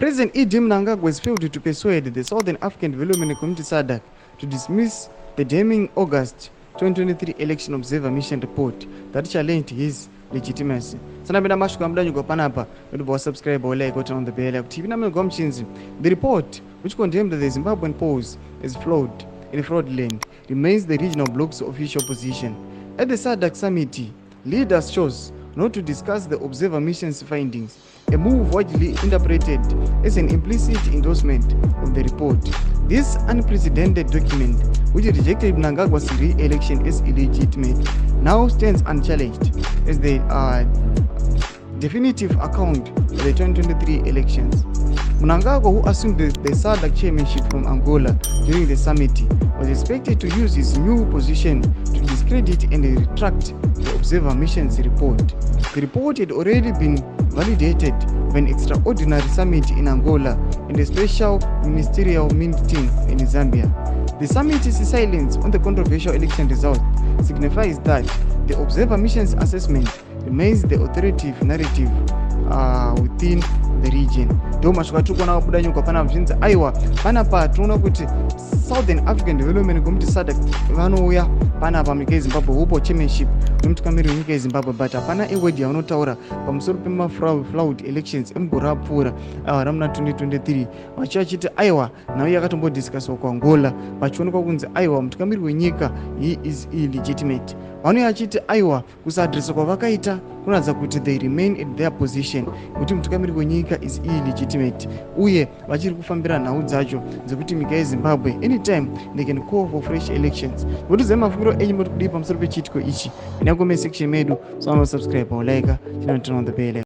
President Mnangagwa has failed to persuade the Southern African Development Community SADC to dismiss the damning August 2023 election observer mission report that challenged his legitimacy. Sanabenda mashuka mdanyu kwa panapa, wetu subscribe or like on the bell TV na mego mchinzi. The report, which condemned the Zimbabwean polls as flawed and fraudulent, remains the regional bloc's official position. At the SADC summit, leaders chose not to discuss the observer mission's findings, a move widely interpreted as an implicit endorsement of the report. This unprecedented document, which rejected Mnangagwa's re-election as illegitimate, now stands unchallenged as the definitive account of the 2023 elections. Mnangagwa, who assumed the SADC chairmanship from Angola during the summit, was expected to use his new position to discredit and retract the observer mission's report. The report had already been validated by an extraordinary summit in Angola and a special ministerial meeting in Zambia. The summit's silence on the controversial election result signifies that the observer mission's assessment remains the authoritative narrative within the region. Ndio mashuka tuko nao budanyu kwa pana mchinzi aiwa pana pa tunaona kuti Southern African Development Community SADC vanouya pana pa nyika yeZimbabwe upo chairmanship nemutungamiri wenyika yeZimbabwe but hapana eword yaunotaura pamusoro pemafraud elections emugorapfuura ramuna 2023 vachachiti aiwa nayo yakatombodiscusswa kwa Angola vachionekwa kunzi aiwa mutungamiri wenyika he is illegitimate. Vanouya achiti aiwa kusaadresa kwavakaita kunoratidza kuti they remain at their position kuti mutungamiri wenyika is illegitimate uye vachiri kufambira nhau dzacho dzekuti nyika yeZimbabwe anytime they can call for fresh elections. Votize mafungiro enyu muri kudipa pamusoro pechitiko ichi. Ina comment section medu, so subscribe or like, turn on the bell.